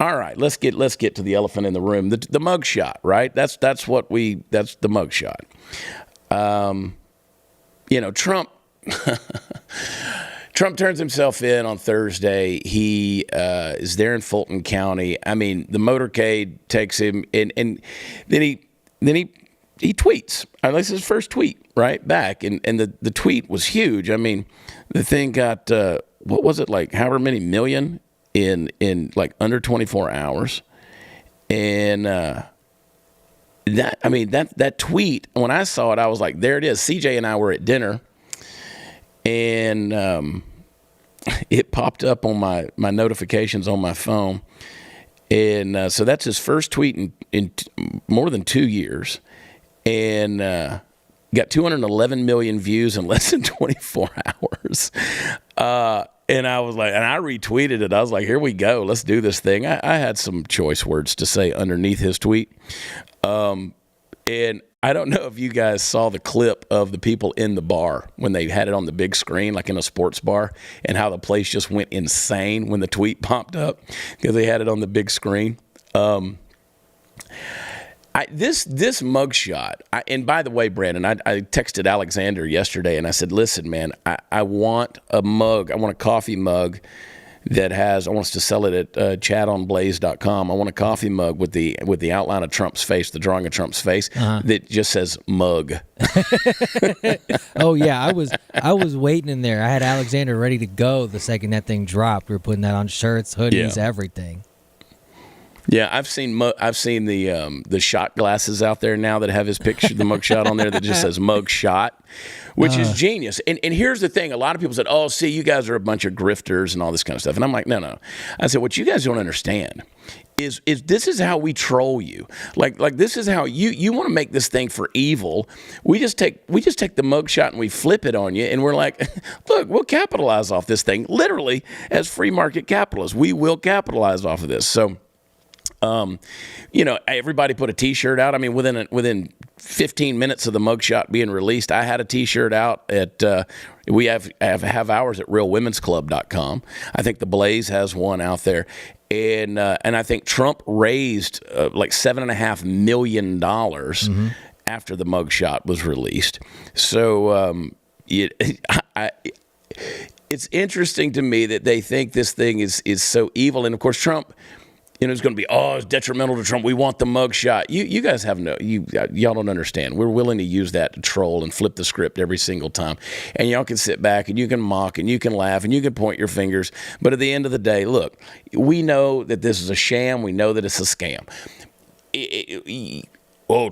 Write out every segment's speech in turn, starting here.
all right, let's get to the elephant in the room, the mugshot, right? That's the mugshot. Trump Trump turns himself in on Thursday. He is there in Fulton County. I mean, the motorcade takes him, and then he tweets. This is his first tweet, right, back, and the tweet was huge. I mean, the thing got what was it, like however many million in like under 24 hours, and that tweet, when I saw it, I was like, there it is. CJ and I were at dinner, and it popped up on my notifications on my phone. And so that's his first tweet in more than 2 years. And got 211 million views in less than 24 hours. And I was like, and I retweeted it. I was like, here we go. Let's do this thing. I had some choice words to say underneath his tweet. And I don't know if you guys saw the clip of the people in the bar when they had it on the big screen, like in a sports bar, and how the place just went insane when the tweet popped up because they had it on the big screen. This mugshot, and by the way, Brandon, I texted Alexander yesterday and I said, listen, man, I want a mug. I want a coffee mug that has, I want us to sell it at chatonblaze.com. I want a coffee mug with the outline of Trump's face, the drawing of Trump's face, that just says mug. Oh yeah, I was waiting in there. I had Alexander ready to go the second that thing dropped. We were putting that on shirts, hoodies, everything. Yeah, I've seen the shot glasses out there now that have his picture, the mugshot on there that just says mugshot, which is genius. And here's the thing: a lot of people said, "Oh, see, you guys are a bunch of grifters and all this kind of stuff." And I'm like, no. I said, what you guys don't understand is this is how we troll you. Like this is how you want to make this thing for evil. We just take the mugshot and we flip it on you, and we're like, look, we'll capitalize off this thing. Literally, as free market capitalists, we will capitalize off of this. So. Everybody put a T-shirt out. I mean, within 15 minutes of the mugshot being released, I had a T-shirt out at. We have ours at realwomensclub.com. I think the Blaze has one out there, and I think Trump raised like $7.5 million after the mugshot was released. So it's interesting to me that they think this thing is so evil, and of course Trump. It's going to be, it's detrimental to Trump. We want the mugshot. You guys have y'all don't understand. We're willing to use that to troll and flip the script every single time. And y'all can sit back and you can mock and you can laugh and you can point your fingers. But at the end of the day, look, we know that this is a sham. We know that it's a scam.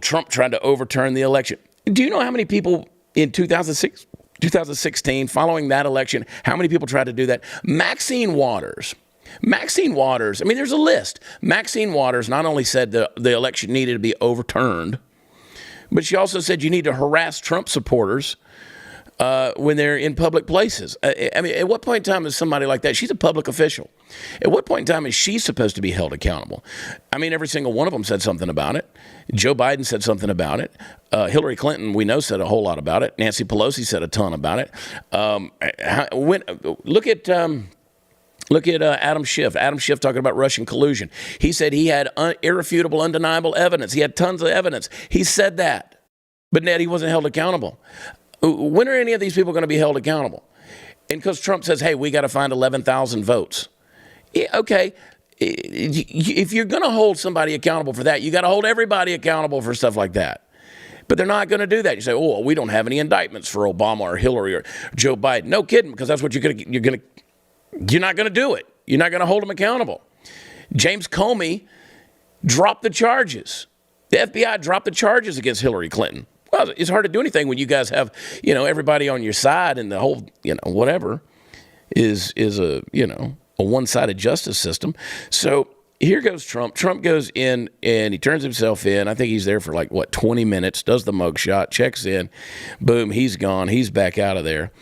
Trump tried to overturn the election. Do you know how many people in 2016, following that election, how many people tried to do that? Maxine Waters, I mean, there's a list. Maxine Waters not only said the election needed to be overturned, but she also said you need to harass Trump supporters when they're in public places. I mean, at what point in time is somebody like that? She's a public official. At what point in time is she supposed to be held accountable? I mean, every single one of them said something about it. Joe Biden said something about it. Hillary Clinton, we know, said a whole lot about it. Nancy Pelosi said a ton about it. Look at Adam Schiff. Adam Schiff talking about Russian collusion. He said he had irrefutable, undeniable evidence. He had tons of evidence. He said that. But yet he wasn't held accountable. When are any of these people going to be held accountable? And because Trump says, hey, we got to find 11,000 votes. Yeah, okay. If you're going to hold somebody accountable for that, you got to hold everybody accountable for stuff like that. But they're not going to do that. You say, we don't have any indictments for Obama or Hillary or Joe Biden. No kidding, because that's what you're not going to do it. You're not going to hold them accountable. James Comey dropped the charges. The FBI dropped the charges against Hillary Clinton. Well, it's hard to do anything when you guys have, everybody on your side and the whole, whatever is a one-sided justice system. So here goes Trump. Trump goes in and he turns himself in. I think he's there for 20 minutes, does the mugshot, checks in. Boom, he's gone. He's back out of there.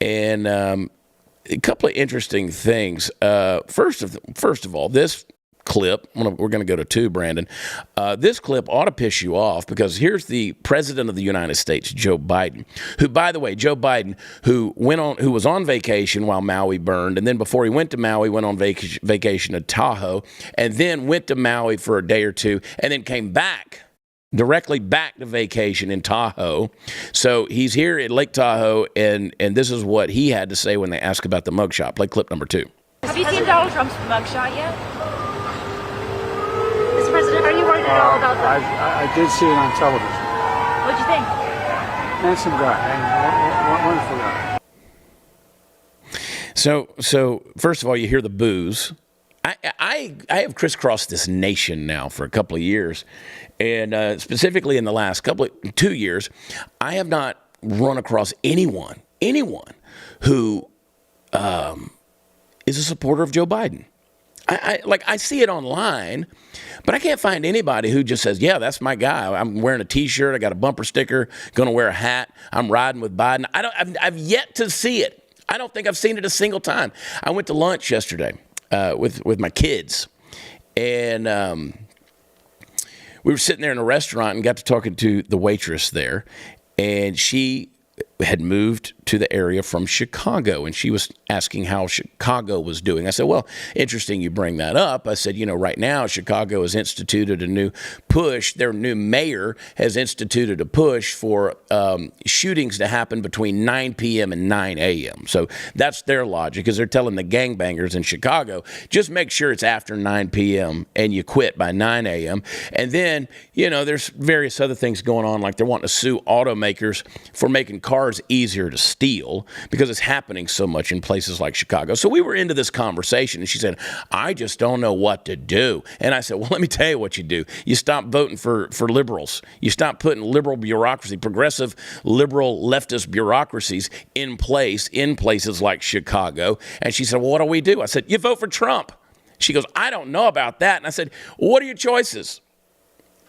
And, a couple of interesting things. First of all, this clip. We're going to go to 2, Brandon. This clip ought to piss you off because here's the president of the United States, Joe Biden, who, by the way, Joe Biden, who was on vacation while Maui burned, and then before he went to Maui, went on vacation to Tahoe, and then went to Maui for a day or two, and then came directly back to vacation in Tahoe. So he's here at Lake Tahoe, and this is what he had to say when they asked about the mugshot. Play clip number 2. Have you seen Donald Trump's mugshot yet? Mr. President, are you worried at all about that? I did see it on television. What'd you think? Handsome guy. Wonderful guy. So first of all, you hear the boos. I have crisscrossed this nation now for a couple of years, and specifically in the last 2 years, I have not run across anyone who is a supporter of Joe Biden. I see it online, but I can't find anybody who just says, yeah, that's my guy. I'm wearing a T-shirt. I got a bumper sticker, going to wear a hat. I'm riding with Biden. I've yet to see it. I don't think I've seen it a single time. I went to lunch yesterday with my kids, and we were sitting there in a restaurant and got to talking to the waitress there, and she had moved to the area from Chicago, and she was asking how Chicago was doing. I said, well, interesting you bring that up. I said, right now Chicago has instituted a new push. Their new mayor has instituted a push for shootings to happen between 9 p.m. and 9 a.m. So that's their logic, because they're telling the gangbangers in Chicago, just make sure it's after 9 p.m. and you quit by 9 a.m. And then, there's various other things going on, like they're wanting to sue automakers for making cars easier to steal because it's happening so much in places like Chicago. So we were into this conversation, and she said, I just don't know what to do. And I said, well, let me tell you what you do. You stop voting for liberals. You stop putting liberal bureaucracy, progressive liberal leftist bureaucracies in places like Chicago. And she said, well, what do we do? I said, you vote for Trump. She goes, I don't know about that. And I said, what are your choices?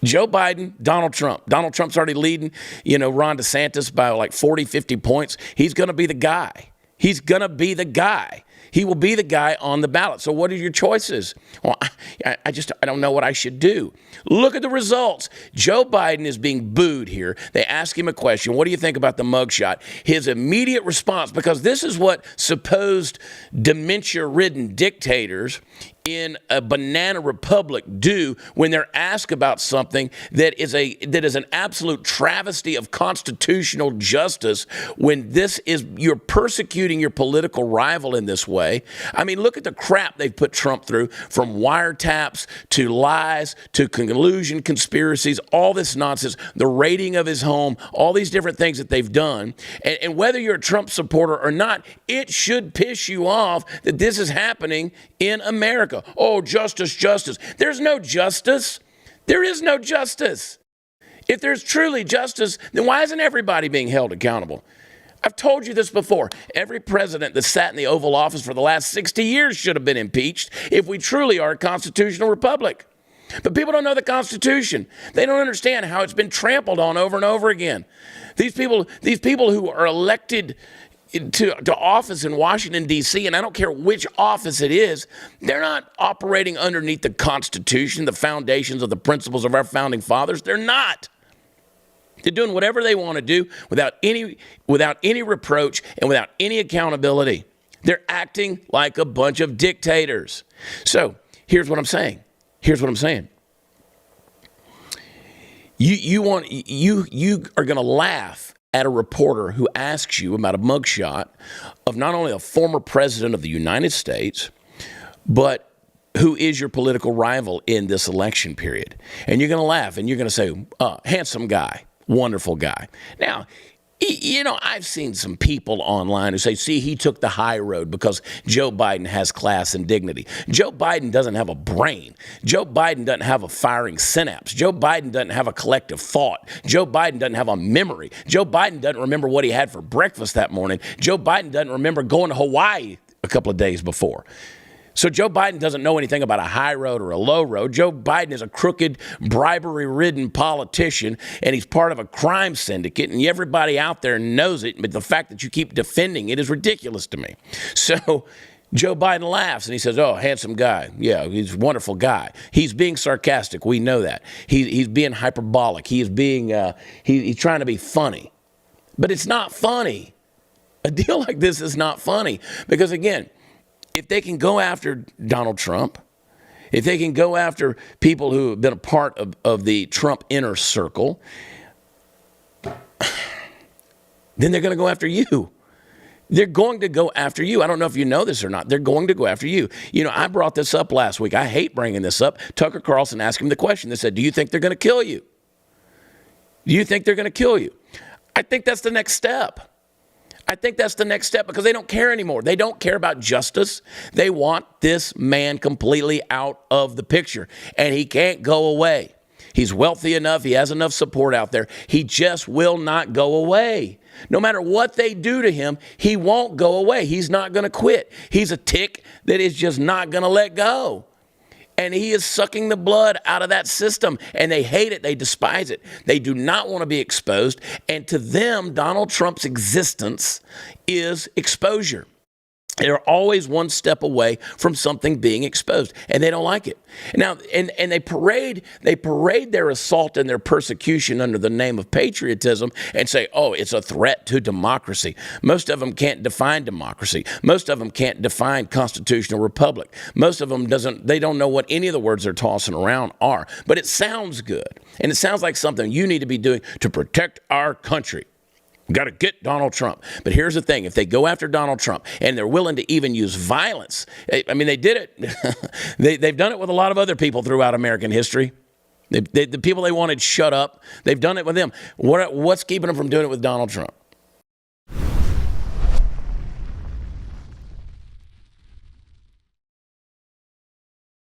Joe Biden, Donald Trump. Donald Trump's already leading, Ron DeSantis by like 40, 50 points. He's going to be the guy. He's going to be the guy. He will be the guy on the ballot. So what are your choices? Well, I don't know what I should do. Look at the results. Joe Biden is being booed here. They ask him a question. What do you think about the mugshot? His immediate response, because this is what supposed dementia-ridden dictators in a banana republic do when they're asked about something that is an absolute travesty of constitutional justice, when you're persecuting your political rival in this way. I mean, look at the crap they've put Trump through, from wiretaps to lies to collusion conspiracies, all this nonsense, the raiding of his home, all these different things that they've done. And whether you're a Trump supporter or not, it should piss you off that this is happening in America. Oh, justice, justice. There's no justice. There is no justice. If there's truly justice, then why isn't everybody being held accountable? I've told you this before. Every president that sat in the Oval Office for the last 60 years should have been impeached if we truly are a constitutional republic. But people don't know the Constitution. They don't understand how it's been trampled on over and over again. These people who are elected to office in Washington, D.C., and I don't care which office it is, they're not operating underneath the Constitution, the foundations of the principles of our founding fathers. They're not. They're doing whatever they want to do without any reproach and without any accountability. They're acting like a bunch of dictators. So here's what I'm saying. You are going to laugh at a reporter who asks you about a mugshot of not only a former president of the United States, but who is your political rival in this election period. And you're going to laugh and you're going to say, handsome guy, wonderful guy. Now, I've seen some people online who say, see, he took the high road because Joe Biden has class and dignity. Joe Biden doesn't have a brain. Joe Biden doesn't have a firing synapse. Joe Biden doesn't have a collective thought. Joe Biden doesn't have a memory. Joe Biden doesn't remember what he had for breakfast that morning. Joe Biden doesn't remember going to Hawaii a couple of days before. So Joe Biden doesn't know anything about a high road or a low road. Joe Biden is a crooked, bribery-ridden politician, and he's part of a crime syndicate, and everybody out there knows it, but the fact that you keep defending it is ridiculous to me. So Joe Biden laughs and he says, oh, handsome guy. Yeah, he's a wonderful guy. He's being sarcastic. We know that. He's being hyperbolic. He is being, he's trying to be funny. But it's not funny. A deal like this is not funny. Because again, if they can go after Donald Trump, if they can go after people who have been a part of the Trump inner circle, then they're going to go after you. They're going to go after you. I don't know if you know this or not. They're going to go after you. You know, I brought this up last week. I hate bringing this up. Tucker Carlson asked him the question. They said, do you think they're going to kill you? Do you think they're going to kill you? I think that's the next step. I think that's the next step because they don't care anymore. They don't care about justice. They want this man completely out of the picture, and he can't go away. He's wealthy enough. He has enough support out there. He just will not go away. No matter what they do to him, he won't go away. He's not going to quit. He's a tick that is just not going to let go. And he is sucking the blood out of that system. And they hate it. They despise it. They do not want to be exposed. And to them, Donald Trump's existence is exposure. They're always one step away from something being exposed, and they don't like it. Now, and they parade their assault and their persecution under the name of patriotism and say, oh, it's a threat to democracy. Most of them can't define democracy. Most of them can't define constitutional republic. Most of them they don't know what any of the words they're tossing around are. But it sounds good, and it sounds like something you need to be doing to protect our country. Got to get Donald Trump. But here's the thing. If they go after Donald Trump and they're willing to even use violence, I mean, they did it. They've done it with a lot of other people throughout American history. The people they wanted shut up, they've done it with them. What's keeping them from doing it with Donald Trump?